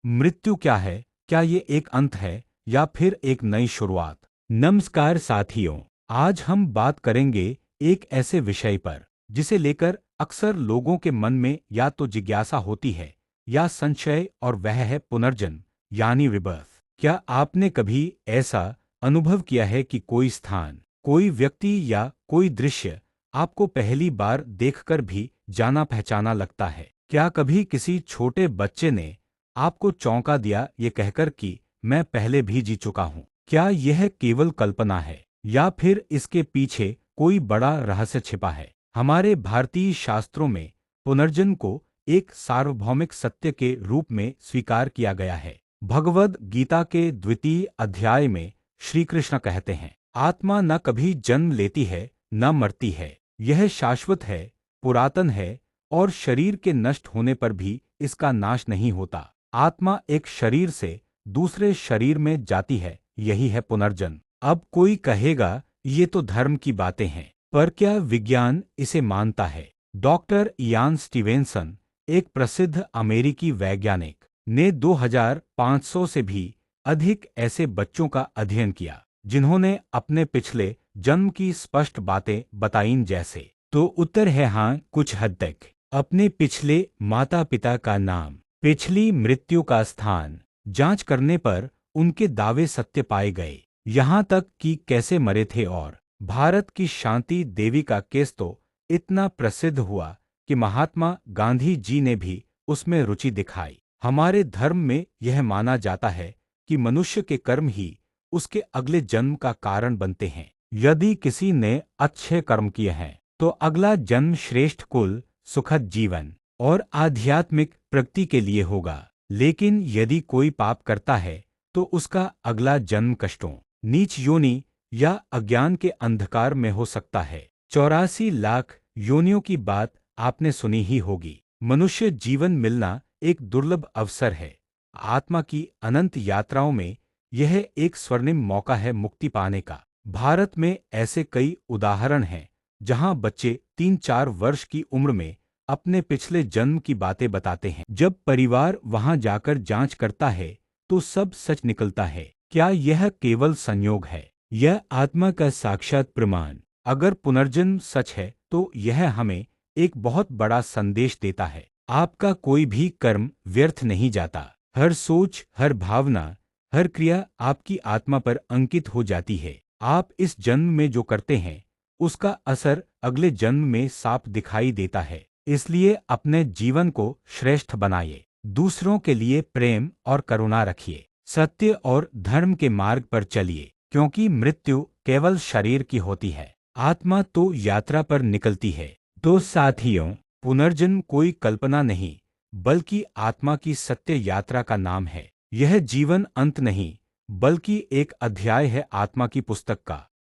मृत्यु क्या है? क्या ये एक अंत है या फिर एक नई शुरुआत? नमस्कार साथियों, आज हम बात करेंगे एक ऐसे विषय पर जिसे लेकर अक्सर लोगों के मन में या तो जिज्ञासा होती है या संशय, और वह है पुनर्जन्म यानी रिबर्थ। क्या आपने कभी ऐसा अनुभव किया है कि कोई स्थान, कोई व्यक्ति या कोई दृश्य आपको पहली बार देखकर भी जाना पहचाना लगता है? क्या कभी किसी छोटे बच्चे ने आपको चौंका दिया ये कहकर कि मैं पहले भी जी चुका हूं? क्या यह केवल कल्पना है या फिर इसके पीछे कोई बड़ा रहस्य छिपा है? हमारे भारतीय शास्त्रों में पुनर्जन्म को एक सार्वभौमिक सत्य के रूप में स्वीकार किया गया है। भगवद गीता के द्वितीय अध्याय में श्री कृष्ण कहते हैं, आत्मा न कभी जन्म लेती है न मरती है, यह शाश्वत है, पुरातन है और शरीर के नष्ट होने पर भी इसका नाश नहीं होता। आत्मा एक शरीर से दूसरे शरीर में जाती है, यही है पुनर्जन्म। अब कोई कहेगा ये तो धर्म की बातें हैं, पर क्या विज्ञान इसे मानता है? डॉक्टर इयान स्टीवेंसन, एक प्रसिद्ध अमेरिकी वैज्ञानिक, ने 2500 से भी अधिक ऐसे बच्चों का अध्ययन किया जिन्होंने अपने पिछले जन्म की स्पष्ट बातें बताईं। जैसे तो उत्तर है हाँ, कुछ हद तक। अपने पिछले माता पिता का नाम, पिछली मृत्यु का स्थान, जांच करने पर उनके दावे सत्य पाए गए, यहाँ तक कि कैसे मरे थे। और भारत की शांति देवी का केस तो इतना प्रसिद्ध हुआ कि महात्मा गांधी जी ने भी उसमें रुचि दिखाई। हमारे धर्म में यह माना जाता है कि मनुष्य के कर्म ही उसके अगले जन्म का कारण बनते हैं। यदि किसी ने अच्छे कर्म किए हैं तो अगला जन्म श्रेष्ठ कुल, सुखद जीवन और आध्यात्मिक प्रगति के लिए होगा। लेकिन यदि कोई पाप करता है तो उसका अगला जन्म कष्टों, नीच योनि या अज्ञान के अंधकार में हो सकता है। 84 लाख योनियों की बात आपने सुनी ही होगी। मनुष्य जीवन मिलना एक दुर्लभ अवसर है। आत्मा की अनंत यात्राओं में यह एक स्वर्णिम मौका है मुक्ति पाने का। भारत में ऐसे कई उदाहरण हैं जहां बच्चे 3-4 वर्ष की उम्र में अपने पिछले जन्म की बातें बताते हैं। जब परिवार वहां जाकर जांच करता है तो सब सच निकलता है। क्या यह केवल संयोग है? यह आत्मा का साक्षात प्रमाण। अगर पुनर्जन्म सच है तो यह हमें एक बहुत बड़ा संदेश देता है। आपका कोई भी कर्म व्यर्थ नहीं जाता। हर सोच, हर भावना, हर क्रिया आपकी आत्मा पर अंकित हो जाती है। आप इस जन्म में जो करते हैं उसका असर अगले जन्म में साफ दिखाई देता है। इसलिए अपने जीवन को श्रेष्ठ बनाइए, दूसरों के लिए प्रेम और करुणा रखिए, सत्य और धर्म के मार्ग पर चलिए, क्योंकि मृत्यु केवल शरीर की होती है, आत्मा तो यात्रा पर निकलती है। तो साथियों, पुनर्जन्म कोई कल्पना नहीं बल्कि आत्मा की सत्य यात्रा का नाम है। यह जीवन अंत नहीं बल्कि एक अध्याय है आत्मा की पुस्तक का।